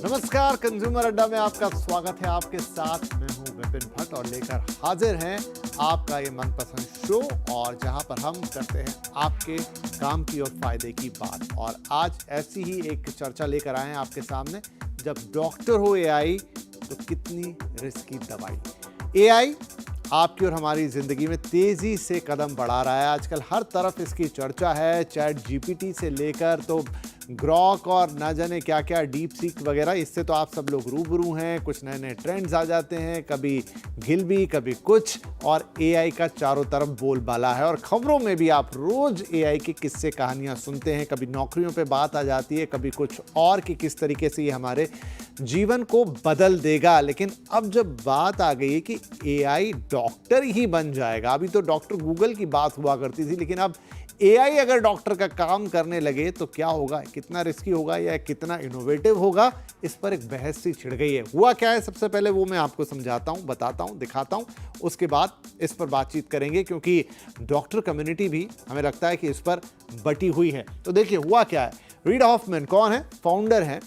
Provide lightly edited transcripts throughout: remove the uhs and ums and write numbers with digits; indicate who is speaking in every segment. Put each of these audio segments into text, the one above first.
Speaker 1: नमस्कार, कंज्यूमर अड्डा में आपका स्वागत है। आपके साथ मैं हूं विपिन भट्ट और लेकर हाजिर हैं आपका ये मनपसंद शो, और जहां पर हम करते हैं आपके काम की और फायदे की बात। और आज ऐसी ही एक चर्चा लेकर आए हैं आपके सामने। जब डॉक्टर हो एआई तो कितनी रिस्की दवाई। एआई आपकी और हमारी ज़िंदगी में तेज़ी से कदम बढ़ा रहा है। आजकल हर तरफ इसकी चर्चा है। चैट जीपीटी से लेकर तो ग्रॉक और ना जाने क्या क्या डीप सीक वगैरह, इससे तो आप सब लोग रूबरू हैं। कुछ नए नए ट्रेंड्स आ जाते हैं, कभी गिलबी कभी कुछ, और एआई का चारों तरफ बोलबाला है। और खबरों में भी आप रोज़ एआई के किस्से कहानियाँ सुनते हैं। कभी नौकरियों पे बात आ जाती है, कभी कुछ और कि किस तरीके से ये हमारे जीवन को बदल देगा। लेकिन अब जब बात आ गई है कि एआई डॉक्टर ही बन जाएगा, अभी तो डॉक्टर गूगल की बात हुआ करती थी, लेकिन अब एआई अगर डॉक्टर का काम करने लगे तो क्या होगा, कितना रिस्की होगा या कितना इनोवेटिव होगा, इस पर एक बहस सी छिड़ गई है। हुआ क्या है, सबसे पहले वो मैं आपको समझाता हूं, बताता हूं, दिखाता हूं, उसके बाद इस पर बातचीत करेंगे, क्योंकि डॉक्टर कम्युनिटी भी हमें लगता है कि इस पर बटी हुई है। तो देखिए हुआ क्या है। रीड हॉफमैन कौन है, फाउंडर हैं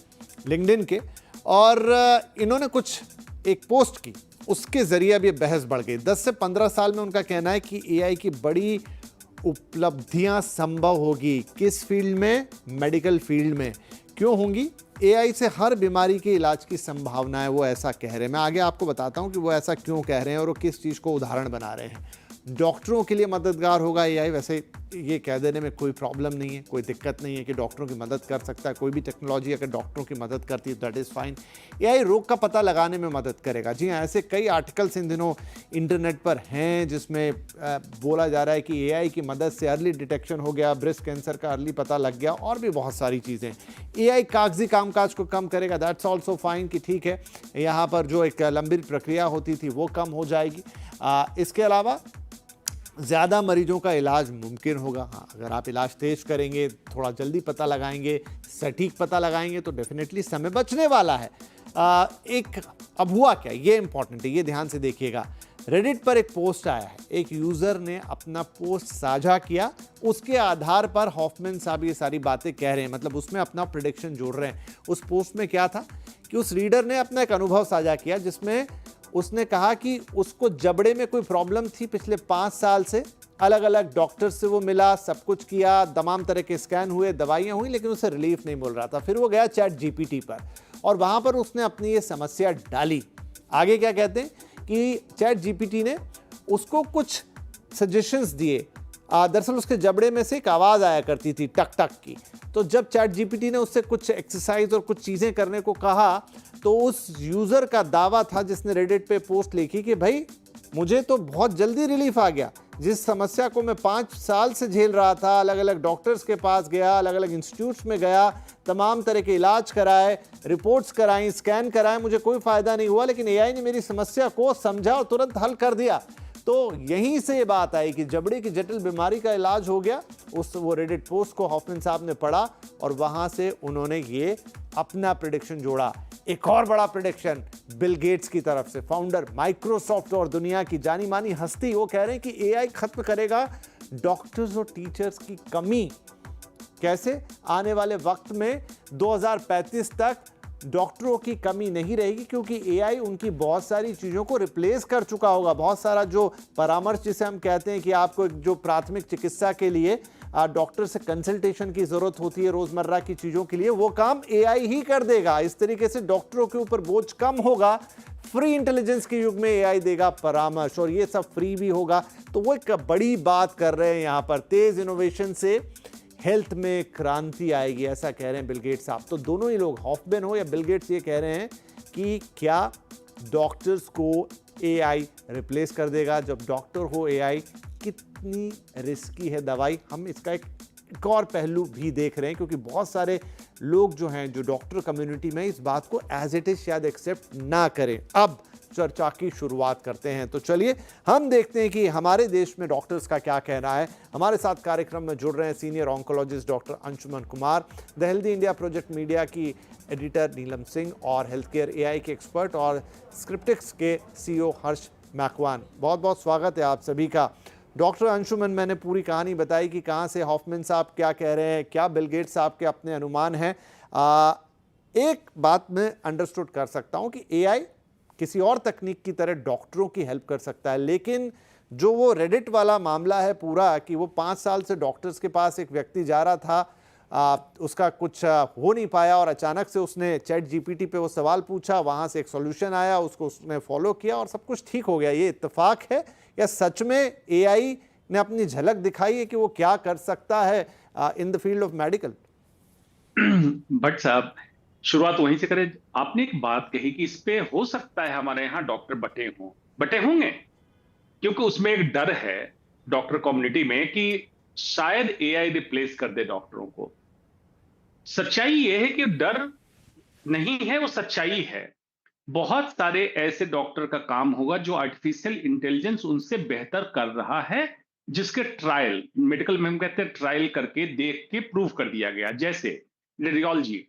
Speaker 1: लिंक्डइन के, और इन्होंने कुछ एक पोस्ट की, उसके जरिए अब ये बहस बढ़ गई। 10 से 15 साल में उनका कहना है कि एआई की बड़ी उपलब्धियां संभव होगी। किस फील्ड में? मेडिकल फील्ड में। क्यों होंगी? एआई से हर बीमारी के इलाज की संभावना है, वो ऐसा कह रहे हैं। मैं आगे आपको बताता हूं कि वो ऐसा क्यों कह रहे हैं और वो किस चीज़ को उदाहरण बना रहे हैं। डॉक्टरों के लिए मददगार होगा एआई, वैसे ये कह देने में कोई प्रॉब्लम नहीं है, कोई दिक्कत नहीं है कि डॉक्टरों की मदद कर सकता है। कोई भी टेक्नोलॉजी अगर डॉक्टरों की मदद करती है दैट इज़ फाइन। एआई रोग का पता लगाने में मदद करेगा। जी हाँ, ऐसे कई आर्टिकल्स इन दिनों इंटरनेट पर हैं जिसमें बोला जा रहा है कि एआई की मदद से अर्ली डिटेक्शन हो गया, ब्रेस्ट कैंसर का अर्ली पता लग गया, और भी बहुत सारी चीज़ें। एआई कागजी कामकाज को कम करेगा, दैट्स ऑल्सो फाइन कि ठीक है, यहाँ पर जो एक लंबी प्रक्रिया होती थी वो कम हो जाएगी। इसके अलावा ज़्यादा मरीजों का इलाज मुमकिन होगा। हाँ, अगर आप इलाज तेज करेंगे, थोड़ा जल्दी पता लगाएंगे, सटीक पता लगाएंगे, तो डेफिनेटली समय बचने वाला है। अब हुआ क्या, ये इंपॉर्टेंट है, ये ध्यान से देखिएगा। रेडिट पर एक पोस्ट आया है, एक यूज़र ने अपना पोस्ट साझा किया, उसके आधार पर हॉफमैन साहब ये सारी बातें कह रहे हैं, मतलब उसमें अपना प्रेडिक्शन जोड़ रहे हैं। उस पोस्ट में क्या था कि उस रीडर ने अपना एक अनुभव साझा किया, जिसमें उसने कहा कि उसको जबड़े में कोई प्रॉब्लम थी पिछले 5 साल से। अलग अलग डॉक्टर से वो मिला, सब कुछ किया, तमाम तरह के स्कैन हुए, दवाइयाँ हुई, लेकिन उसे रिलीफ नहीं मिल रहा था। फिर वो गया चैट जीपीटी पर और वहाँ पर उसने अपनी ये समस्या डाली। आगे क्या कहते हैं कि चैट जीपीटी ने उसको कुछ सजेशंस दिए। दरअसल उसके जबड़े में से एक आवाज़ आया करती थी, टक टक की। तो जब चैट जीपीटी ने उससे कुछ एक्सरसाइज और कुछ चीज़ें करने को कहा, तो उस यूज़र का दावा था जिसने रेडिट पे पोस्ट लिखी कि भाई मुझे तो बहुत जल्दी रिलीफ आ गया। जिस समस्या को मैं 5 साल से झेल रहा था, अलग अलग डॉक्टर्स के पास गया, अलग अलग इंस्टीट्यूट्स में गया, तमाम तरह के इलाज कराए, रिपोर्ट्स कराई, स्कैन कराए, मुझे कोई फ़ायदा नहीं हुआ, लेकिन एआई ने मेरी समस्या को समझा और तुरंत हल कर दिया। तो यहीं से ये बात आई कि जबड़े की जटिल बीमारी का इलाज हो गया। वो रेडिट पोस्ट को हॉफमैन साहब ने पढ़ा और वहां से उन्होंने ये अपना प्रेडिक्शन जोड़ा। एक और बड़ा प्रेडिक्शन बिल गेट्स की तरफ से, फाउंडर माइक्रोसॉफ्ट और दुनिया की जानी मानी हस्ती, वो कह रहे हैं कि एआई खत्म करेगा डॉक्टर्स और टीचर्स की कमी। कैसे? आने वाले वक्त में 2035 तक डॉक्टरों की कमी नहीं रहेगी, क्योंकि एआई उनकी बहुत सारी चीज़ों को रिप्लेस कर चुका होगा। बहुत सारा जो परामर्श जिसे हम कहते हैं कि आपको जो प्राथमिक चिकित्सा के लिए डॉक्टर से कंसल्टेशन की ज़रूरत होती है रोज़मर्रा की चीज़ों के लिए, वो काम एआई ही कर देगा। इस तरीके से डॉक्टरों के ऊपर बोझ कम होगा। फ्री इंटेलिजेंस के युग में एआई देगा परामर्श, और ये सब फ्री भी होगा। तो वो एक बड़ी बात कर रहे हैं यहाँ पर। तेज़ इनोवेशन से हेल्थ में क्रांति आएगी, ऐसा कह रहे हैं बिल गेट्स साहब। तो दोनों ही लोग, हॉफमैन हो या बिल गेट्स, ये कह रहे हैं कि क्या डॉक्टर्स को एआई रिप्लेस कर देगा? जब डॉक्टर हो एआई, कितनी रिस्की है दवाई। हम इसका एक और पहलू भी देख रहे हैं, क्योंकि बहुत सारे लोग जो हैं, जो डॉक्टर कम्युनिटी में, इस बात को एज इट इज शायद एक्सेप्ट ना करें। अब चर्चा की शुरुआत करते हैं। तो चलिए हम देखते हैं कि हमारे देश में डॉक्टर्स का क्या कहना है। हमारे साथ कार्यक्रम में जुड़ रहे हैं senior oncologist doctor Anshuman Kumar, the healthy India project media की एडिटर नीलम सिंह, और हेल्थ केयर एआई के एक्सपर्ट और स्क्रिप्टिक्स के सीईओ हर्ष मैकवान। बहुत बहुत स्वागत है आप सभी का। डॉक्टर अंशुमन, मैंने पूरी कहानी बताई कि कहाँ से हॉफमैन साहब क्या कह रहे हैं, क्या बिल गेट्स साहब के अपने अनुमान हैं। एक बात मैं अंडरस्टूड कर सकता हूं कि एआई किसी और तकनीक की तरह डॉक्टरों की हेल्प कर सकता है, लेकिन जो वो रेडिट वाला मामला है पूरा कि वो 5 साल से डॉक्टर्स के पास एक व्यक्ति जा रहा था, उसका कुछ हो नहीं पाया और अचानक से उसने चैट जीपीटी पे वो सवाल पूछा, वहां से एक सॉल्यूशन आया, उसको उसने फॉलो किया और सब कुछ ठीक हो गया। ये इत्तेफाक है या सच में एआई ने अपनी झलक दिखाई है कि वो क्या कर सकता है in the field of medical?
Speaker 2: Bhatt साहब, शुरुआत वहीं से करें। आपने एक बात कही कि इस पे हो सकता है हमारे यहाँ डॉक्टर बटे होंगे, क्योंकि उसमें एक डर है डॉक्टर कम्युनिटी में कि शायद एआई रिप्लेस कर दे डॉक्टरों को। सच्चाई यह है कि डर नहीं है, वो सच्चाई है। बहुत सारे ऐसे डॉक्टर का काम होगा जो आर्टिफिशियल इंटेलिजेंस उनसे बेहतर कर रहा है, जिसके ट्रायल, मेडिकल में हम कहते हैं ट्रायल करके देख के प्रूव कर दिया गया। जैसे रेडियोलॉजी,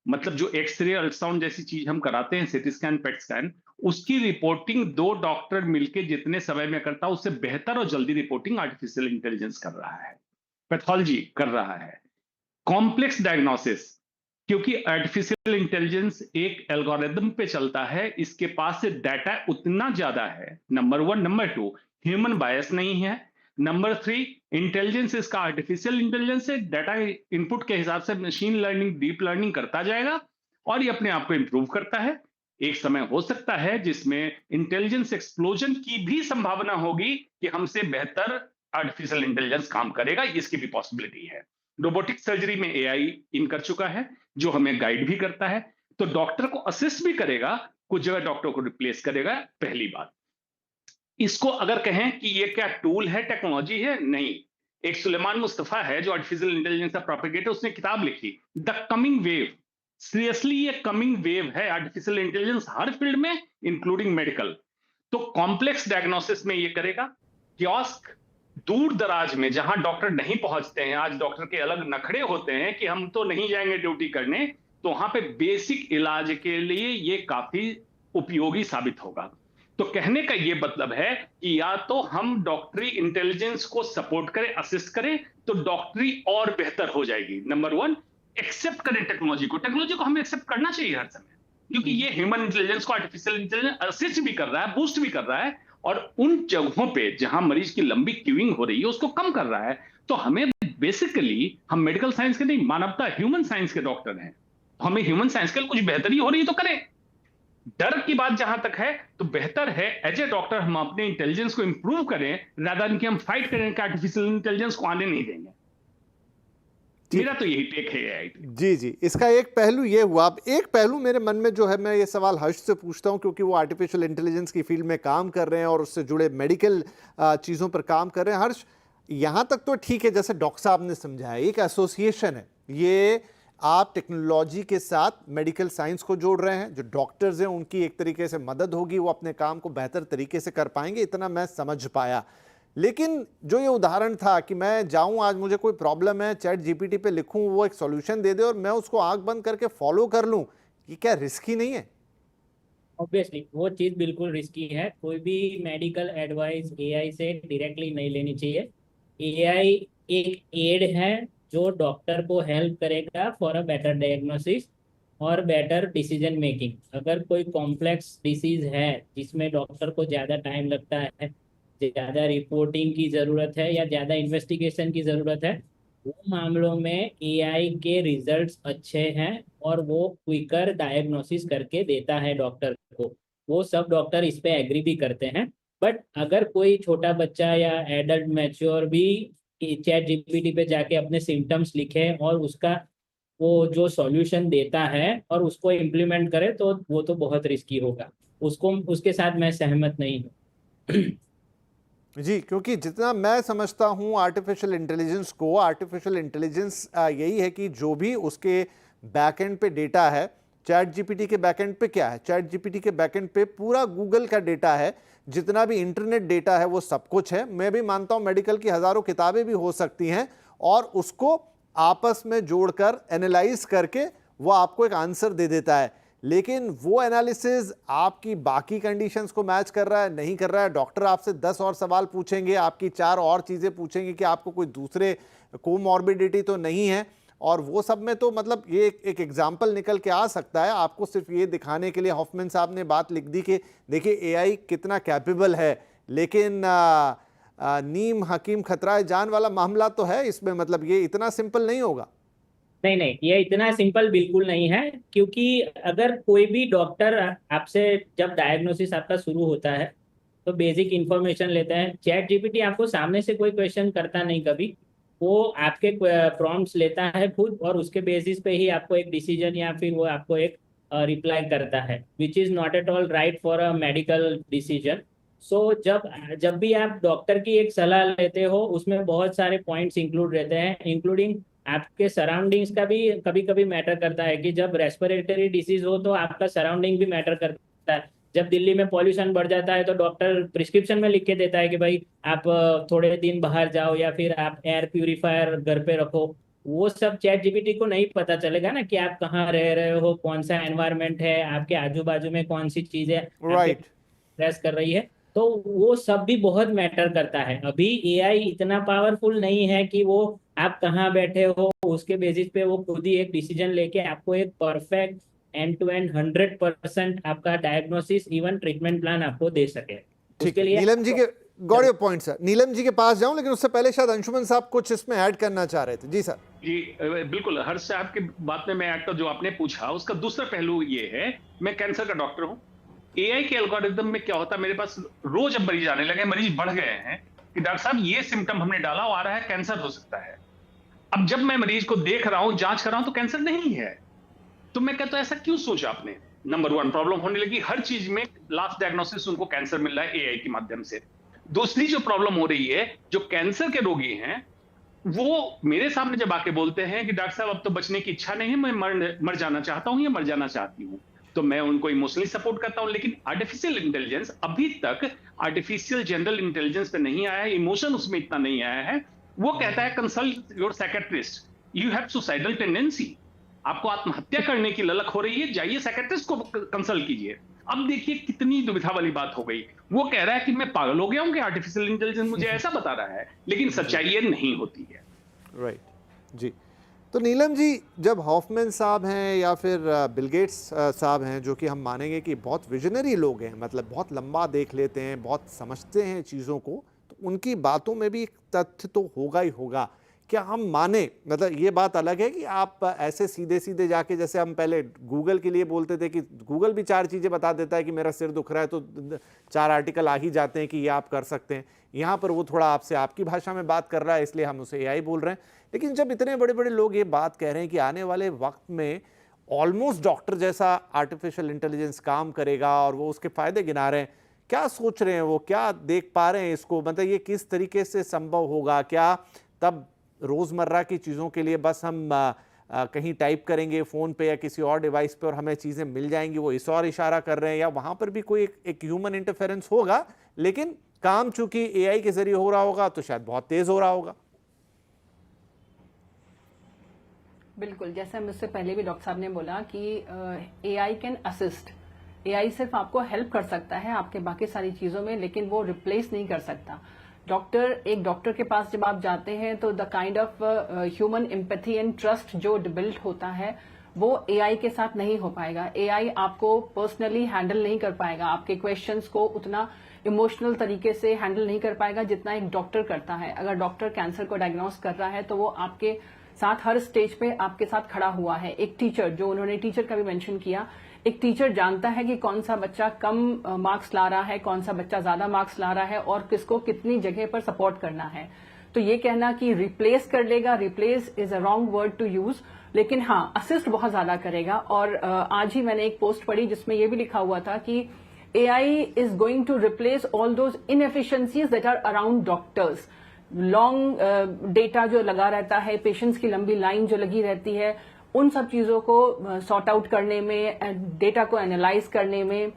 Speaker 2: मतलब जो एक्सरे अल्ट्रासाउंड जैसी चीज हम कराते हैं, सीटी स्कैन, पेट स्कैन, उसकी रिपोर्टिंग 2 डॉक्टर मिलके जितने समय में करता है उससे बेहतर और जल्दी रिपोर्टिंग आर्टिफिशियल इंटेलिजेंस कर रहा है। पैथोलॉजी कर रहा है। कॉम्प्लेक्स डायग्नोसिस, क्योंकि आर्टिफिशियल इंटेलिजेंस एक एल्गोरिदम पे चलता है, इसके पास से डाटा उतना ज्यादा है, नंबर 1। नंबर 2, ह्यूमन बायस नहीं है। नंबर 3, इंटेलिजेंस इसका आर्टिफिशियल इंटेलिजेंस है, डाटा इनपुट के हिसाब से मशीन लर्निंग, डीप लर्निंग करता जाएगा और ये अपने आप को इंप्रूव करता है। एक समय हो सकता है जिसमें इंटेलिजेंस एक्सप्लोजन की भी संभावना होगी कि हमसे बेहतर आर्टिफिशियल इंटेलिजेंस काम करेगा, इसकी भी पॉसिबिलिटी है। रोबोटिक सर्जरी में एआई इन कर चुका है, जो हमें गाइड भी करता है, तो डॉक्टर को असिस्ट भी करेगा, कुछ जगह डॉक्टर को रिप्लेस करेगा। पहली बात, इसको अगर कहें कि ये क्या टूल है, टेक्नोलॉजी है, नहीं। एक सुलेमान मुस्तफा है जो आर्टिफिशियल इंटेलिजेंस का प्रोपेगेटर, उसने किताब लिखी द कमिंग वेव। सीरियसली ये कमिंग वेव है आर्टिफिशियल इंटेलिजेंस हर फील्ड में, इंक्लूडिंग मेडिकल। तो कॉम्प्लेक्स डायग्नोसिस में ये करेगा। कियोस्क, दूर दराज में जहां डॉक्टर नहीं पहुंचते हैं, आज डॉक्टर के अलग नखड़े होते हैं कि हम तो नहीं जाएंगे ड्यूटी करने, तो वहां पे बेसिक इलाज के लिए ये काफी उपयोगी साबित होगा। तो कहने का ये मतलब है कि या तो हम डॉक्टरी इंटेलिजेंस को सपोर्ट करें, असिस्ट करें, तो डॉक्टरी और बेहतर हो जाएगी। नंबर 1, एक्सेप्ट करें टेक्नोलॉजी को हमें एक्सेप्ट करना चाहिए हर समय, क्योंकि ये ह्यूमन इंटेलिजेंस को आर्टिफिशियल इंटेलिजेंस असिस्ट भी कर रहा है, बूस्ट भी कर रहा है, और उन जगहों पे जहां मरीज की लंबी क्यूइंग हो रही है उसको कम कर रहा है। तो हमें बेसिकली, हम मेडिकल साइंस के नहीं, मानवता ह्यूमन साइंस के डॉक्टर हैं, हमें ह्यूमन साइंस के लिए कुछ बेहतरी हो रही है तो करें। डर की बात जहां तक है, तो बेहतर है एज ए डॉक्टर हम अपने इंटेलिजेंस को इंप्रूव करें, रादर देन कि हम फाइट करें कि आर्टिफिशियल इंटेलिजेंस को आने नहीं देंगे। मेरा तो यही टेक है एआई पे।
Speaker 1: जी जी, इसका एक पहलू ये हुआ। अब एक पहलू मेरे मन में जो है, मैं ये सवाल हर्ष से पूछता हूं क्योंकि वो आर्टिफिशियल इंटेलिजेंस की फील्ड में काम कर रहे हैं और उससे जुड़े मेडिकल चीज़ों पर काम कर रहे हैं। हर्ष, यहाँ तक तो ठीक है, जैसे डॉक्टर साहब ने समझाया, एक एसोसिएशन है ये, आप टेक्नोलॉजी के साथ मेडिकल साइंस को जोड़ रहे हैं, जो डॉक्टर्स हैं उनकी एक तरीके से मदद होगी, वो अपने काम को बेहतर तरीके से कर पाएंगे, इतना मैं समझ पाया। लेकिन जो ये उदाहरण था कि मैं जाऊं, आज मुझे कोई प्रॉब्लम है, चैट जीपीटी पे लिखूं, वो एक सॉल्यूशन दे दे और मैं उसको आंख बंद करके फॉलो कर लूं, ये क्या रिस्की नहीं है?
Speaker 3: ऑब्वियसली वो चीज़ बिल्कुल रिस्की है। कोई भी मेडिकल एडवाइस एआई से डायरेक्टली नहीं लेनी चाहिए। एआई एक एड है जो डॉक्टर को हेल्प करेगा फॉर अ बेटर डायग्नोसिस और बेटर डिसीजन मेकिंग। अगर कोई कॉम्प्लेक्स डिसीज है जिसमें डॉक्टर को ज़्यादा टाइम लगता है, ज़्यादा रिपोर्टिंग की ज़रूरत है या ज़्यादा इन्वेस्टिगेशन की ज़रूरत है, वो मामलों में एआई के रिजल्ट्स अच्छे हैं और वो क्विकर डायग्नोसिस करके देता है डॉक्टर को। वो सब डॉक्टर इस पे एग्री भी करते हैं। बट अगर कोई छोटा बच्चा या एडल्ट मैच्योर भी चैट जीपीटी पे जाके अपने सिम्टम्स लिखे और उसका वो जो सॉल्यूशन देता है और उसको इम्प्लीमेंट करे, तो वो तो बहुत रिस्की होगा। उसको, उसके साथ मैं सहमत नहीं हूँ।
Speaker 1: जी, क्योंकि जितना मैं समझता हूँ आर्टिफिशियल इंटेलिजेंस को, आर्टिफिशियल इंटेलिजेंस यही है कि जो भी उसके बैकएंड पे डेटा है, चैट जीपीटी के बैकएंड पे क्या है, चैट जीपीटी के बैकएंड पे पूरा गूगल का डेटा है, जितना भी इंटरनेट डेटा है वो सब कुछ है। मैं भी मानता हूँ मेडिकल की हज़ारों किताबें भी हो सकती हैं और उसको आपस में जोड़कर एनालाइज करके वो आपको एक आंसर दे देता है। लेकिन वो एनालिसिस आपकी बाकी कंडीशंस को मैच कर रहा है, नहीं कर रहा है, डॉक्टर आपसे 10 और सवाल पूछेंगे, आपकी 4 और चीज़ें पूछेंगे कि आपको कोई दूसरे कोमॉर्बिडिटी तो नहीं है, और वो सब में तो मतलब ये एक एग्जाम्पल निकल के आ सकता है। आपको सिर्फ ये दिखाने के लिए हॉफमैन साहब ने बात लिख दी कि देखिए एआई कितना कैपेबल है, लेकिन नीम हकीम खतरा जान वाला मामला तो है इसमें, मतलब ये इतना सिंपल नहीं होगा।
Speaker 3: नहीं नहीं, ये इतना सिंपल बिल्कुल नहीं है, क्योंकि अगर कोई भी डॉक्टर आपसे जब डायग्नोसिस आपका शुरू होता है तो बेसिक इंफॉर्मेशन लेते हैं। चैट जीपीटी आपको सामने से कोई क्वेश्चन करता नहीं कभी, वो आपके प्रॉम्प्ट्स लेता है खुद और उसके बेसिस पे ही आपको एक डिसीजन या फिर वो आपको एक रिप्लाई करता है, which is not at all right for a medical decision. So जब भी आप डॉक्टर की एक सलाह लेते हो उसमें बहुत सारे पॉइंट्स इंक्लूड रहते हैं, इंक्लूडिंग आपके सराउंडिंग्स का भी कभी कभी मैटर करता है कि जब रेस्पिरेटरी डिसीज हो तो आपका सराउंडिंग भी मैटर करता है। जब दिल्ली में पॉल्यूशन बढ़ जाता है तो डॉक्टर प्रिस्क्रिप्शन में लिख के देता है कि भाई आप थोड़े दिन बाहर जाओ या फिर आप एयर प्यूरिफायर घर पे रखो। वो सब चैट जीपीटी को नहीं पता चलेगा ना कि आप कहाँ रह रहे हो, कौन सा एनवायरनमेंट है, आपके आजू बाजू में कौन सी चीजें
Speaker 1: राइट
Speaker 3: प्रेस कर रही है। तो वो सब भी बहुत मैटर करता है। अभी एआई इतना पावरफुल नहीं है कि वो आप कहाँ बैठे हो उसके बेसिस पे वो खुद ही एक डिसीजन लेके आपको एक परफेक्ट एंड टू एंड 100% आपका डायग्नोसिस इवन ट्रीटमेंट प्लान आपको दे सके।
Speaker 1: ठीक
Speaker 3: उसके
Speaker 1: है,
Speaker 3: लिए
Speaker 1: नीलम जी के got your point sir. Neelam ji के पास जाऊं, लेकिन उससे पहले शायद अंशुमन साहब कुछ इसमें ऐड करना चाह रहे थे। जी सर।
Speaker 2: जी बिल्कुल, हर्ष साहब की बात में मैं ऐड कर, जो आपने पूछा उसका दूसरा पहलू ये है, मैं कैंसर का डॉक्टर हूं। एआई के एल्गोरिदम में क्या होता है, मेरे पास रोज अब मरीज आने लगे, मरीज बढ़ गए हैं कि डॉक्टर साहब ये सिम्टम हमने डाला, वो आ रहा है, कैंसर हो सकता है। अब जब मैं मरीज को देख रहा हूं, जांच कर रहा हूं, तो कैंसर नहीं है। तो मैं कहता हूं ऐसा क्यों सोचा आपने? नंबर 1 प्रॉब्लम होने लगी, हर चीज में लास्ट डायग्नोसिस उनको कैंसर मिल रहा है एआई के माध्यम से। दूसरी जो प्रॉब्लम हो रही है, जो कैंसर के रोगी हैं वो मेरे सामने जब आके बोलते हैं कि डॉक्टर साहब अब तो बचने की इच्छा नहीं है, मैं मर जाना चाहता हूं या मर जाना चाहती हूं, तो मैं उनको इमोशनली सपोर्ट करता हूं। लेकिन आर्टिफिशियल इंटेलिजेंस अभी तक आर्टिफिशियल जनरल इंटेलिजेंस पे नहीं आया है, इमोशन उसमें इतना नहीं आया है। वो कहता है consult your psychiatrist, you have suicidal tendency, आपको आत्महत्या करने की ललक हो रही है, जाइए साइकियाट्रिस्ट को कंसल्ट कीजिए। अब देखिए कितनी दुविधा वाली बात हो गई। वो कह रहा है कि मैं पागल हो गया हूं कि आर्टिफिशियल इंटेलिजेंस मुझे ऐसा बता रहा है, लेकिन सच्चाई ये नहीं होती है।
Speaker 1: राइट जी। तो नीलम जी, जब हॉफमैन साहब हैं या फिर बिल गेट्स साहब हैं, जो कि हम मानेंगे कि बहुत विजनरी लोग हैं, मतलब बहुत लंबा देख लेते हैं, बहुत समझते हैं चीज़ों को, तो उनकी बातों में भी एक तथ्य तो होगा ही होगा। क्या हम माने, मतलब ये बात अलग है कि आप ऐसे सीधे सीधे जाके, जैसे हम पहले गूगल के लिए बोलते थे कि गूगल भी 4 चीज़ें बता देता है कि मेरा सिर दुख रहा है, तो 4 आर्टिकल आ ही जाते हैं कि ये आप कर सकते हैं। यहाँ पर वो थोड़ा आपसे आपकी भाषा में बात कर रहा है, इसलिए हम उसे एआई बोल रहे हैं। लेकिन जब इतने बड़े बड़े लोग ये बात कह रहे हैं कि आने वाले वक्त में ऑलमोस्ट डॉक्टर जैसा आर्टिफिशियल इंटेलिजेंस काम करेगा और वो उसके फ़ायदे गिना रहे हैं, क्या सोच रहे हैं वो, क्या देख पा रहे हैं इसको, मतलब ये किस तरीके से संभव होगा? क्या तब रोज़मर्रा की चीज़ों के लिए बस हम कहीं टाइप करेंगे फ़ोन पे या किसी और डिवाइस पे और हमें चीज़ें मिल जाएंगी, वो इस और इशारा कर रहे हैं, या वहाँ पर भी कोई एक ह्यूमन इंटरफेरेंस होगा, लेकिन काम चूंकि एआई के जरिए हो रहा होगा तो शायद बहुत तेज़ हो रहा होगा?
Speaker 4: बिल्कुल, जैसे मुझसे पहले भी डॉक्टर साहब ने बोला कि एआई कैन असिस्ट। एआई सिर्फ आपको हेल्प कर सकता है आपके बाकी सारी चीज़ों में, लेकिन वो रिप्लेस नहीं कर सकता। एक डॉक्टर के पास जब आप जाते हैं तो the kind of human empathy and trust जो बिल्ड होता है वो एआई के साथ नहीं हो पाएगा। एआई आपको पर्सनली हैंडल नहीं कर पाएगा, आपके क्वेश्चंस को उतना इमोशनल तरीके से हैंडल नहीं कर पाएगा जितना एक डॉक्टर करता है। अगर डॉक्टर कैंसर को डायग्नोस कर रहा है तो वो आपके साथ हर स्टेज पे आपके साथ खड़ा हुआ है। एक टीचर, जो उन्होंने टीचर का भी मेंशन किया, एक टीचर जानता है कि कौन सा बच्चा कम मार्क्स ला रहा है, कौन सा बच्चा ज्यादा मार्क्स ला रहा है और किसको कितनी जगह पर सपोर्ट करना है। तो ये कहना कि रिप्लेस कर लेगा, replace is a wrong word to use, लेकिन हाँ असिस्ट बहुत ज्यादा करेगा। और आज ही मैंने एक पोस्ट पढ़ी जिसमें ये भी लिखा हुआ था कि AI is going to replace all those inefficiencies that are around doctors. Long data जो लगा रहता है, पेशेंट्स की लंबी लाइन जो लगी रहती है, उन सब चीजों को सॉर्ट आउट करने में, डेटा को एनालाइज करने में,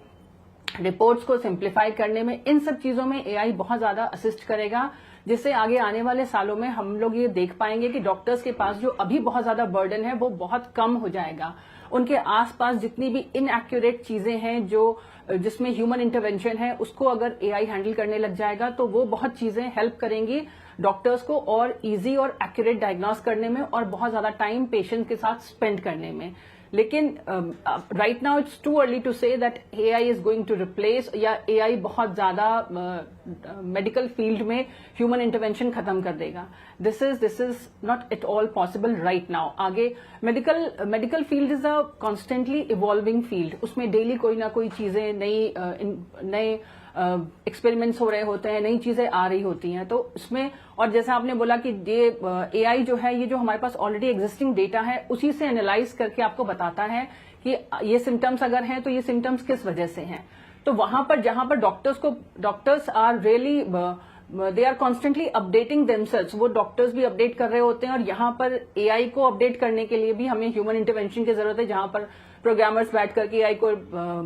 Speaker 4: रिपोर्ट्स को सिंप्लीफाई करने में, इन सब चीजों में एआई बहुत ज्यादा असिस्ट करेगा, जिससे आगे आने वाले सालों में हम लोग ये देख पाएंगे कि डॉक्टर्स के पास जो अभी बहुत ज्यादा बर्डन है वो बहुत कम हो जाएगा। उनके आसपास जितनी भी इनएक्यूरेट चीजें हैं जो जिसमें ह्यूमन इंटरवेंशन है, उसको अगर एआई हैंडल करने लग जाएगा तो वो बहुत चीजें हेल्प करेंगी डॉक्टर्स को और इजी और एक्यूरेट डायग्नोस करने में और बहुत ज्यादा टाइम पेशेंट के साथ स्पेंड करने में। लेकिन right now it's too early to say that AI is going to replace, या एआई बहुत ज्यादा मेडिकल फील्ड में ह्यूमन इंटरवेंशन खत्म कर देगा। This is not at all possible right now. आगे medical field is a constantly evolving field, उसमें daily कोई ना कोई चीजें नए एक्सपेरिमेंट्स हो रहे होते हैं, नई चीजें आ रही होती हैं। तो उसमें, और जैसा आपने बोला कि ये एआई जो है, ये जो हमारे पास ऑलरेडी एग्जिस्टिंग डेटा है उसी से एनालाइज करके आपको बताता है कि ये सिम्टम्स अगर हैं तो ये सिम्टम्स किस वजह से हैं। तो वहां पर जहां पर doctors are really they are constantly updating themselves, वो डॉक्टर्स भी अपडेट कर रहे होते हैं, और यहाँ पर एआई को अपडेट करने के लिए भी हमें ह्यूमन इंटरवेंशन की जरूरत है, जहां पर प्रोग्रामर्स बैठ करके एआई को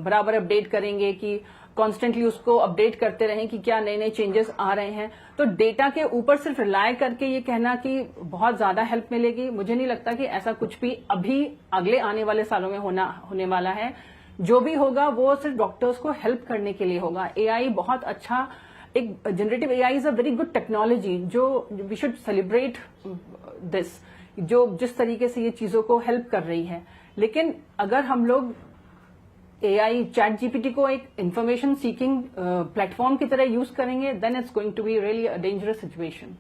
Speaker 4: बराबर अपडेट करेंगे, कि कॉन्स्टेंटली उसको अपडेट करते रहें कि क्या नए नए चेंजेस आ रहे हैं। तो डेटा के ऊपर सिर्फ रिलाय करके ये कहना कि बहुत ज्यादा हेल्प मिलेगी, मुझे नहीं लगता कि ऐसा कुछ भी अभी अगले आने वाले सालों में होने वाला है। जो भी होगा वो सिर्फ डॉक्टर्स को हेल्प करने के लिए होगा। एआई बहुत अच्छा, एक generative AI is a very good technology, जो वी शुड सेलिब्रेट दिस, जो जिस तरीके से ये चीजों को हेल्प कर रही है। लेकिन अगर हम लोग एआई चैट जीपीटी को एक इंफॉर्मेशन सीकिंग प्लेटफॉर्म की तरह यूज करेंगे, then it's going to be really a dangerous situation.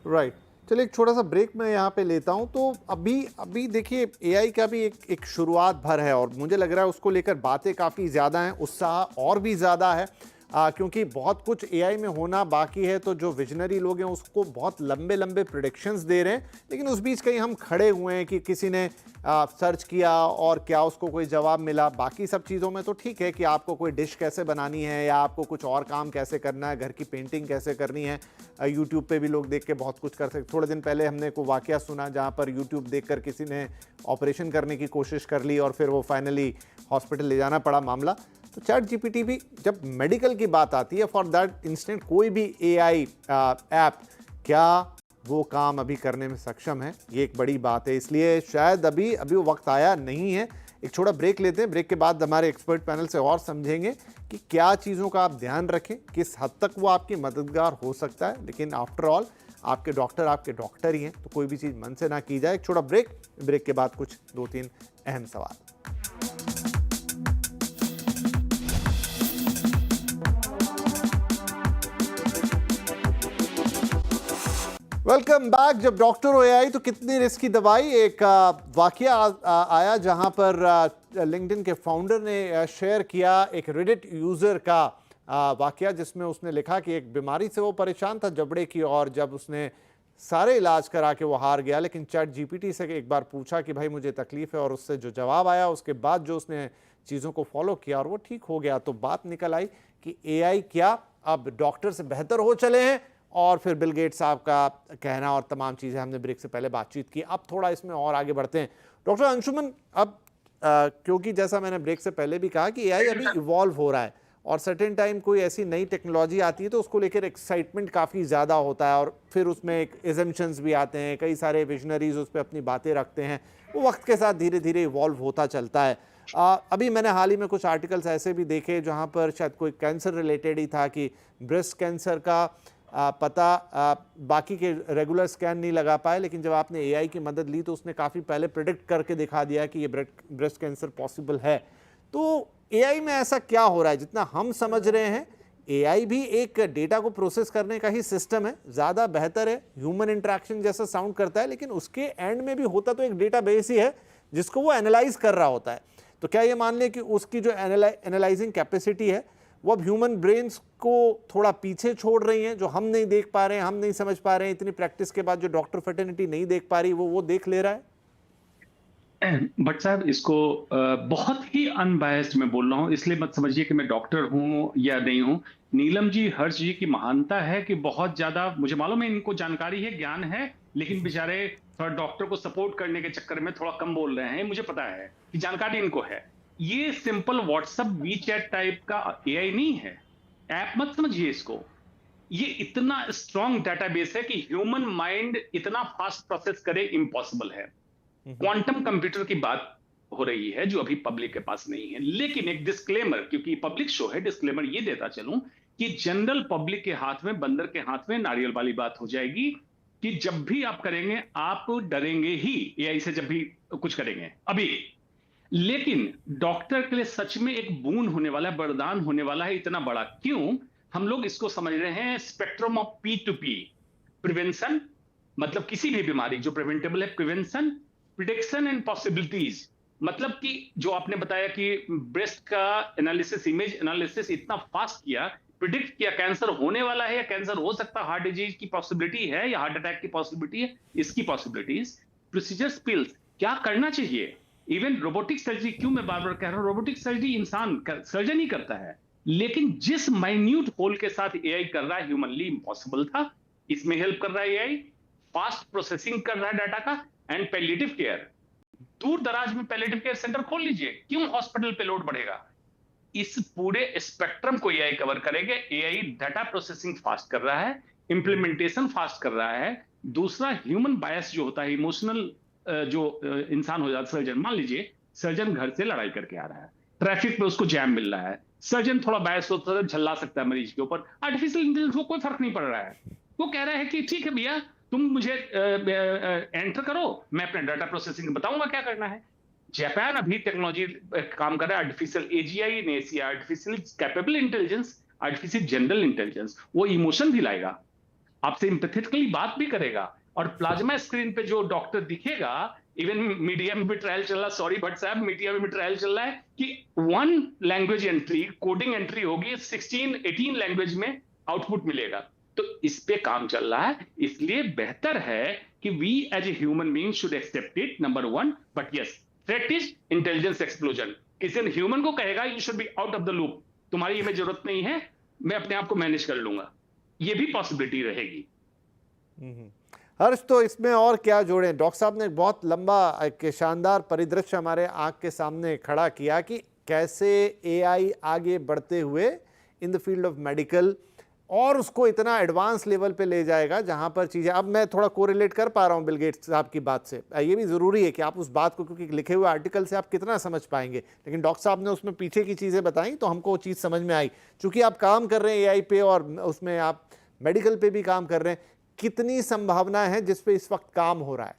Speaker 1: Right, चलिए एक छोटा सा ब्रेक मैं यहाँ पे लेता हूँ। तो अभी देखिए एआई का भी एक शुरुआत भर है, और मुझे लग रहा है उसको लेकर बातें काफ़ी ज़्यादा हैं, उत्साह और भी ज़्यादा है, क्योंकि बहुत कुछ एआई में होना बाकी है। तो जो विजनरी लोग हैं उसको बहुत लंबे लंबे प्रेडिक्शंस दे रहे हैं, लेकिन उस बीच कहीं हम खड़े हुए हैं कि किसी ने सर्च किया और क्या उसको कोई जवाब मिला। बाकी सब चीज़ों में तो ठीक है कि आपको कोई डिश कैसे बनानी है, या आपको कुछ और काम कैसे करना है, घर की पेंटिंग कैसे करनी है, यूट्यूब पे भी लोग देख के बहुत कुछ कर सकते। थोड़े दिन पहले हमने को वाकया सुना जहाँ पर यूट्यूब देखकर किसी ने ऑपरेशन करने की कोशिश कर ली और फिर वो फाइनली हॉस्पिटल ले जाना पड़ा मामला। तो चैट जीपीटी भी, जब मेडिकल की बात आती है, फॉर दैट इंस्टेंट कोई भी एआई ऐप क्या वो काम अभी करने में सक्षम है, ये एक बड़ी बात है। इसलिए शायद अभी वो वक्त आया नहीं है। एक छोटा ब्रेक लेते हैं, ब्रेक के बाद हमारे एक्सपर्ट पैनल से और समझेंगे कि क्या चीज़ों का आप ध्यान रखें, किस हद तक वो आपकी मददगार हो सकता है। लेकिन आफ्टर ऑल आपके डॉक्टर ही हैं, तो कोई भी चीज़ मन से ना की जाए। एक छोटा ब्रेक के बाद कुछ 2-3 अहम सवाल। Welcome back. जब डॉक्टर हो एआई तो कितनी रिस्क की दवाई। एक वाकया आया जहां पर लिंक्डइन के फाउंडर ने शेयर किया एक रेडिट यूज़र का वाकया, जिसमें उसने लिखा कि एक बीमारी से वो परेशान था, जबड़े की, और जब उसने सारे इलाज करा के वो हार गया, लेकिन चैट जीपीटी से एक बार पूछा कि भाई मुझे तकलीफ है, और उससे जो जवाब आया उसके बाद जो उसने चीज़ों को फॉलो किया और वो ठीक हो गया। तो बात निकल आई कि एआई क्या अब डॉक्टर से बेहतर हो चले हैं, और फिर बिल गेट्स साहब का कहना और तमाम चीज़ें हमने ब्रेक से पहले बातचीत की। अब थोड़ा इसमें और आगे बढ़ते हैं। डॉक्टर अंशुमन, अब क्योंकि जैसा मैंने ब्रेक से पहले भी कहा कि एआई अभी इवॉल्व हो रहा है, और सर्टेन टाइम कोई ऐसी नई टेक्नोलॉजी आती है तो उसको लेकर एक्साइटमेंट काफ़ी ज़्यादा होता है, और फिर उसमें एक एजम्पशंस भी आते हैं, कई सारे विजनरीज उस पर अपनी बातें रखते हैं। वो वक्त के साथ धीरे धीरे इवॉल्व होता चलता है। अभी मैंने हाल ही में कुछ आर्टिकल्स ऐसे भी देखे जहाँ पर शायद कोई कैंसर रिलेटेड ही था कि ब्रेस्ट कैंसर का पता बाकी के रेगुलर स्कैन नहीं लगा पाए, लेकिन जब आपने एआई की मदद ली तो उसने काफ़ी पहले प्रेडिक्ट करके दिखा दिया कि ये ब्रेस्ट कैंसर पॉसिबल है। तो एआई में ऐसा क्या हो रहा है? जितना हम समझ रहे हैं एआई भी एक डेटा को प्रोसेस करने का ही सिस्टम है, ज़्यादा बेहतर है, ह्यूमन इंटरेक्शन जैसा साउंड करता है, लेकिन उसके एंड में भी होता तो एक डेटा बेस ही है जिसको वो एनालाइज कर रहा होता है। तो क्या ये मान लें कि उसकी जो एनालाइजिंग कैपेसिटी है वो अब ह्यूमन ब्रेन्स को थोड़ा पीछे छोड़ रही हैं, जो हम नहीं देख पा रहे हैं, हम नहीं समझ पा रहे हैं, इतनी प्रैक्टिस के बाद जो डॉक्टर फर्टिनिटी नहीं देख पा रही वो देख ले रहा है?
Speaker 2: भट्ट साहब, इसको बहुत ही अनबायस्ड मैं बोल रहा हूँ, इसलिए मत समझिए कि मैं डॉक्टर हूँ या नहीं हूँ। नीलम जी, हर्ष जी की महानता है कि बहुत ज्यादा, मुझे मालूम है इनको जानकारी है, ज्ञान है, लेकिन बेचारे थोड़ा डॉक्टर को सपोर्ट करने के चक्कर में थोड़ा कम बोल रहे हैं। मुझे पता है कि जानकारी इनको है। ये सिंपल व्हाट्सएप वीचैट टाइप का एआई नहीं है, ऐप मत समझिए इसको। ये इतना स्ट्रॉन्ग डेटाबेस है कि ह्यूमन माइंड इतना फास्ट प्रोसेस करे, इम्पॉसिबल है। क्वांटम कंप्यूटर की बात हो रही है जो अभी पब्लिक के पास नहीं है। लेकिन एक डिस्क्लेमर, क्योंकि पब्लिक शो है, डिस्क्लेमर ये देता चलूं कि जनरल पब्लिक के हाथ में, बंदर के हाथ में नारियल वाली बात हो जाएगी कि जब भी आप करेंगे आप डरेंगे ही एआई से, जब भी कुछ करेंगे अभी। लेकिन डॉक्टर के लिए सच में एक बून होने वाला है, वरदान होने वाला है इतना बड़ा। क्यों? हम लोग इसको समझ रहे हैं स्पेक्ट्रम ऑफ P2P। प्रिवेंशन मतलब किसी भी बीमारी जो प्रिवेंटेबल है, प्रिवेंशन, प्रिडिक्शन एंड पॉसिबिलिटीज। मतलब कि जो आपने बताया कि ब्रेस्ट का एनालिसिस, इमेज एनालिसिस इतना फास्ट किया, प्रिडिक्ट किया कैंसर होने वाला है या कैंसर हो सकता है, हार्ट डिजीज की पॉसिबिलिटी है या हार्ट अटैक की पॉसिबिलिटी है, इसकी पॉसिबिलिटीज, प्रोसीजर्स, पिल्स, क्या करना चाहिए। इवन रोबोटिक सर्जरी, क्यों मैं बार बार कह रहा हूं, रोबोटिक सर्जरी इंसान सर्जन ही करता है, लेकिन जिस माइन्यूट होल के साथ एआई कर रहा है, ह्यूमनली इम्पॉसिबल था, इसमें हेल्प कर रहा है एआई, फास्ट प्रोसेसिंग कर रहा है डाटा का, एंड पैलिएटिव केयर। दूर दराज में पैलिएटिव केयर सेंटर खोल लीजिए, क्यों हॉस्पिटल पे लोड बढ़ेगा। इस पूरे स्पेक्ट्रम को एआई कवर करेंगे। एआई डाटा प्रोसेसिंग फास्ट कर रहा है, इंप्लीमेंटेशन फास्ट कर रहा है। दूसरा, ह्यूमन बायस जो होता है, इमोशनल जो इंसान हो जाता है, सर्जन मान लीजिए सर्जन घर से लड़ाई करके आ रहा है, ट्रैफिक पे उसको जैम मिल रहा है, सर्जन थोड़ा बायस होता है, झल्ला सकता है मरीज के ऊपर। आर्टिफिशियल इंटेलिजेंस को कोई फर्क नहीं पड़ रहा है, वो कह रहा है कि ठीक है भैया, तुम मुझे एंटर करो, मैं अपना डाटा प्रोसेसिंग बताऊंगा क्या करना है। जापान अभी टेक्नोलॉजी काम कर रहा है, आर्टिफिशियल एजीआई ने, artificial capable intelligence, artificial general intelligence. वो इमोशन भी लाएगा, आपसे इंपैथेटिकली बात भी करेगा, और प्लाज्मा स्क्रीन पे जो डॉक्टर दिखेगा, इवन मीडिया में भी ट्रायल चल रहा, सॉरी भट्ट साहब, मीडिया में भी ट्रायल चल रहा है कि 1 लैंग्वेज एंट्री, कोडिंग एंट्री होगी, 16-18 लैंग्वेज में आउटपुट मिलेगा। तो इस पे काम चल रहा है। इसलिए बेहतर है कि we as a human being should accept it, number 1। But yes, threat is intelligence explosion. किसी ने ह्यूमन को कहेगा you should be out of the loop, तुम्हारी हमें जरूरत नहीं है, मैं अपने आप को मैनेज कर लूंगा, ये भी पॉसिबिलिटी रहेगी।
Speaker 1: हर्ष, तो इसमें और क्या जोड़ें? डॉक्टर साहब ने एक बहुत लंबा, एक शानदार परिदृश्य हमारे आंख के सामने खड़ा किया कि कैसे एआई आगे बढ़ते हुए in the field of medical और उसको इतना एडवांस लेवल पे ले जाएगा जहां पर चीज़ें, अब मैं थोड़ा कोरिलेट कर पा रहा हूं बिल गेट्स साहब की बात से। ये भी ज़रूरी है कि आप उस बात को, क्योंकि लिखे हुए आर्टिकल से आप कितना समझ पाएंगे, लेकिन डॉक्टर साहब ने उसमें पीछे की चीज़ें बताई तो हमको वो चीज़ समझ में आई। चूँकि आप काम कर रहे हैं एआई पे और उसमें आप मेडिकल पे भी काम कर रहे हैं, कितनी संभावना है जिस पे इस वक्त काम हो रहा है?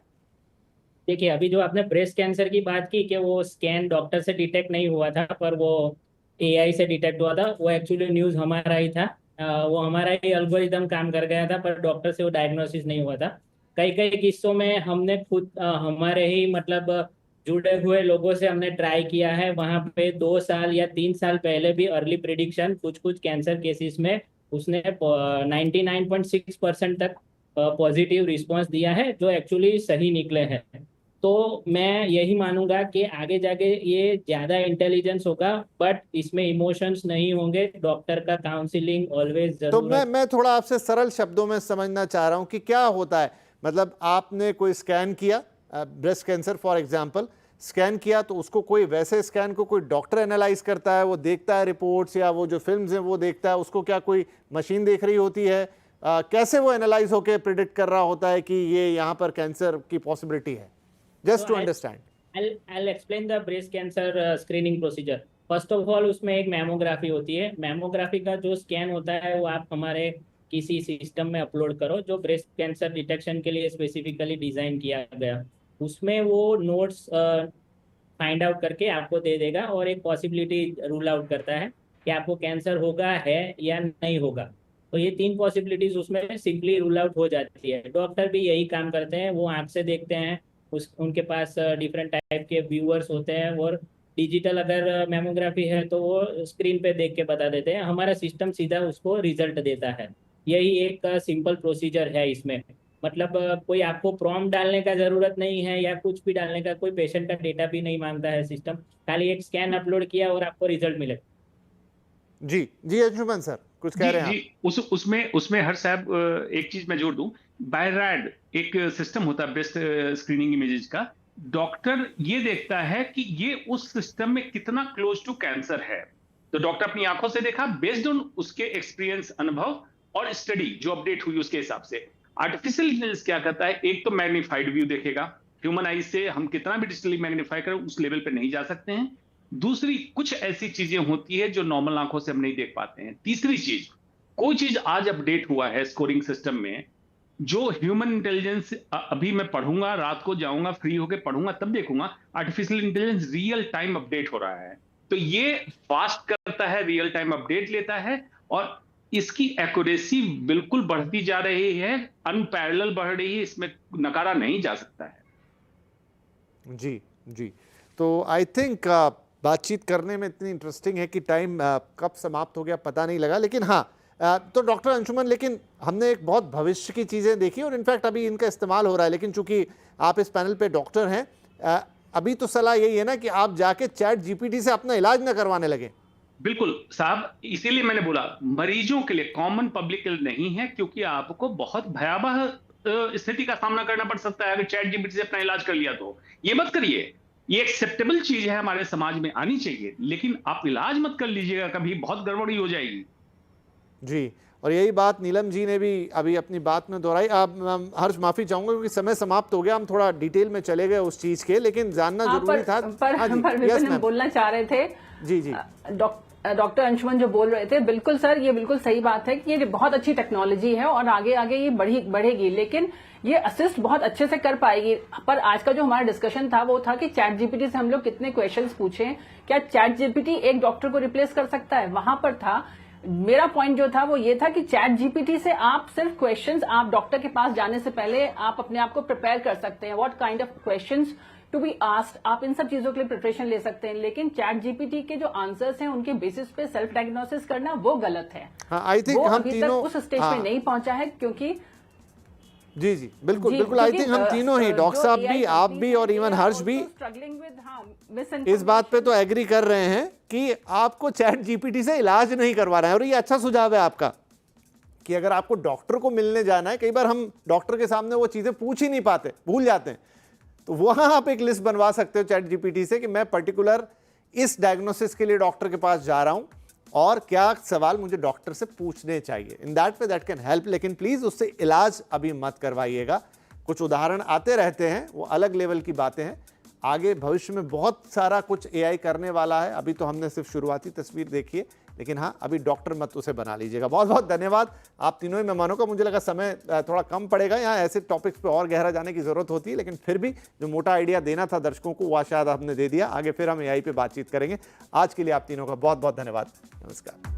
Speaker 3: देखिए, अभी जो आपने ब्रेस्ट कैंसर की बात की कि वो स्कैन डॉक्टर से डिटेक्ट नहीं हुआ था पर वो एआई से डिटेक्ट हुआ था, वो एक्चुअली न्यूज़ हमारा ही था। वो हमारा ही एल्गोरिदम काम कर गया था, पर डॉक्टर से वो डायग्नोसिस नहीं हुआ था। कई कई किस्सों में हमने खुद हमारे ही मतलब जुड़े हुए लोगों से हमने ट्राई किया है, वहाँ पे 2 साल या 3 साल पहले भी अर्ली प्रिडिक्शन कुछ कुछ कैंसर केसेस में उसने 99.6% तक पॉजिटिव रिस्पांस दिया है, जो एक्चुअली सही निकले हैं। तो मैं यही मानूंगा कि आगे जाके ये ज़्यादा इंटेलिजेंस होगा, बट इसमें इमोशंस नहीं होंगे। डॉक्टर का काउंसलिंग ऑलवेज
Speaker 1: तो
Speaker 3: जरूर।
Speaker 1: मैं थोड़ा आपसे सरल शब्दों में समझना चाह रहा हूं कि क्या होता है। मतलब आपने कोई स्कैन किया, breast cancer for example, scan किया, तो उसको कोई वैसे स्कैन को कोई डॉक्टर एनालाइज करता है, वो देखता है रिपोर्ट्स, या वो जो फिल्म्स हैं वो देखता है, उसको क्या कोई मशीन देख रही होती है? कैसे वो एनालाइज होकर प्रिडिक्ट कर रहा होता है कि ये यहाँ पर कैंसर की पॉसिबिलिटी है? Just to understand.
Speaker 3: I'll explain the breast cancer screening procedure. First of all उसमें एक मैमोग्राफी होती है। मैमोग्राफी का जो स्कैन होता है वो आप हमारे किसी सिस्टम में अपलोड करो, जो ब्रेस्ट कैंसर डिटेक्शन के लिए स्पेसिफिकली डिजाइन किया गया। उसमें वो नोट्स फाइंड आउट करके आपको दे देगा और एक पॉसिबिलिटी रूल आउट करता है कि आपको कैंसर होगा है या नहीं होगा। तो ये 3 पॉसिबिलिटीज उसमें सिंपली रूल आउट हो जाती है। डॉक्टर भी यही काम करते हैं, वो आंख से देखते हैं, उनके पास डिफरेंट टाइप के व्यूअर्स होते हैं, और डिजिटल अगर मैमोग्राफी है तो वो स्क्रीन पे देख के बता देते हैं। हमारा सिस्टम सीधा उसको रिजल्ट देता है। यही एक सिंपल प्रोसीजर है इसमें। मतलब कोई आपको प्रॉम्प्ट डालने का जरूरत नहीं है या कुछ भी डालने का, कोई पेशेंट का डेटा भी नहीं मांगता है सिस्टम, खाली एक स्कैन अपलोड किया और आपको रिजल्ट मिले।
Speaker 1: जी जी अंशुमन सर, कुछ कह रहे हैं
Speaker 2: जी, उसमें हर साहब एक चीज मैं जोड़ दूं। बायरैड एक सिस्टम होता है ब्रेस्ट स्क्रीनिंग इमेजेस का। डॉक्टर ये देखता है कि ये उस सिस्टम में कितना क्लोज टू कैंसर है। तो डॉक्टर अपनी आंखों से देखा, बेस्ड ऑन उसके एक्सपीरियंस, अनुभव और स्टडी जो अपडेट हुई उसके हिसाब से। आर्टिफिशियल इंटेलिजेंस क्या करता है, एक तो मैग्नीफाइड व्यू देखेगा, ह्यूमन आई से हम कितना भी डिजिटली मैग्नीफाई करें उस लेवल पे नहीं जा सकते हैं। दूसरी, कुछ ऐसी चीजें होती है जो नॉर्मल आंखों से हम नहीं देख पाते हैं। तीसरी चीज, कोई चीज आज अपडेट हुआ है स्कोरिंग सिस्टम में, जो ह्यूमन इंटेलिजेंस अभी मैं पढ़ूंगा, रात को जाऊंगा फ्री होकर पढ़ूंगा तब देखूंगा, artificial intelligence real time update हो रहा है। तो ये फास्ट करता है, रियल टाइम अपडेट लेता है, और इसकी एक्यूरेसी बिल्कुल बढ़ती जा रही है, अनपैरेलल बढ़ रही है, इसमें नकारा नहीं जा सकता है।
Speaker 1: जी जी। तो आई थिंक बातचीत करने में इतनी इंटरेस्टिंग है कि टाइम कब समाप्त हो गया पता नहीं लगा। लेकिन हाँ, तो डॉक्टर अंशुमन, लेकिन हमने एक बहुत भविष्य की चीज़ें देखी और इनफैक्ट अभी इनका इस्तेमाल हो रहा है, लेकिन चूंकि आप इस पैनल पे डॉक्टर हैं, अभी तो सलाह यही है ना कि आप जाके चैट जीपीटी से अपना इलाज न करवाने लगे।
Speaker 2: बिल्कुल साहब, इसीलिए मैंने बोला मरीजों के लिए, कॉमन पब्लिक के लिए नहीं है, क्योंकि आपको बहुत भयावह स्थिति का सामना करना पड़ सकता है अगर चैट जीपीटी से अपना इलाज कर लिया तो। ये मत करिए, ये एक्सेप्टेबल चीज है, हमारे समाज में आनी चाहिए, लेकिन आप इलाज मत कर लीजिएगा, कभी बहुत गड़बड़ी हो जाएगी।
Speaker 1: जी, और यही बात नीलम जी ने भी अभी अपनी बात में दोहराई। अब हर्ष माफी चाहूंगा क्योंकि समय समाप्त हो गया, हम थोड़ा डिटेल में चले गए उस चीज के, लेकिन जानना जरूरी था।
Speaker 4: हम बोलना चाह रहे थे
Speaker 1: जी जी,
Speaker 4: डॉक्टर अंशुमन जो बोल रहे थे, बिल्कुल सर, ये बिल्कुल सही बात है कि ये बहुत अच्छी टेक्नोलॉजी है और आगे आगे ये बढ़ेगी, लेकिन ये असिस्ट बहुत अच्छे से कर पाएगी। पर आज का जो हमारा डिस्कशन था वो था कि चैट जीपीटी से हम लोग कितने क्वेश्चंस पूछें, क्या चैट जीपीटी एक डॉक्टर को रिप्लेस कर सकता है। वहां पर था मेरा पॉइंट जो था वो ये था कि चैट जीपीटी से आप सिर्फ क्वेश्चंस, आप डॉक्टर के पास जाने से पहले आप अपने आप को प्रिपेयर कर सकते हैं, what kind of questions to be asked, आप इन सब चीजों के लिए प्रिपरेशन ले सकते हैं। लेकिन चैट जीपीटी के जो आंसर्स हैं उनके बेसिस पे सेल्फ डायग्नोसिस करना वो गलत है।
Speaker 1: आई थिंक हम
Speaker 4: अभी तक उस स्टेज पे नहीं पहुंचा है, क्योंकि
Speaker 1: जी जी बिल्कुल बिल्कुल, आई थिंक हम तीनों ही, डॉक्टर साहब भी, आप भी और इवन हर्ष भी इस बात पे तो एग्री कर रहे हैं कि आपको चैट जीपीटी से इलाज नहीं करवा रहे हैं। और ये अच्छा सुझाव है आपका कि अगर आपको डॉक्टर को मिलने जाना है, कई बार हम डॉक्टर के सामने वो चीजें पूछ ही नहीं पाते, भूल जाते हैं, तो वहां आप एक लिस्ट बनवा सकते हो चैट जीपीटी से कि मैं पर्टिकुलर इस डायग्नोसिस के लिए डॉक्टर के पास जा रहा हूं और क्या सवाल मुझे डॉक्टर से पूछने चाहिए। In that way that can help, लेकिन प्लीज उससे इलाज अभी मत करवाइएगा। कुछ उदाहरण आते रहते हैं, वो अलग लेवल की बातें हैं, आगे भविष्य में बहुत सारा कुछ एआई करने वाला है। अभी तो हमने सिर्फ शुरुआती तस्वीर देखी है, लेकिन हाँ, अभी डॉक्टर मत उसे बना लीजिएगा। बहुत बहुत धन्यवाद आप तीनों ही मेहमानों का। मुझे लगा समय थोड़ा कम पड़ेगा, यहाँ ऐसे टॉपिक्स पे और गहरा जाने की जरूरत होती है, लेकिन फिर भी जो मोटा आइडिया देना था दर्शकों को वह शायद आपने दे दिया। आगे फिर हम एआई पे बातचीत करेंगे। आज के लिए आप तीनों का बहुत बहुत धन्यवाद। नमस्कार।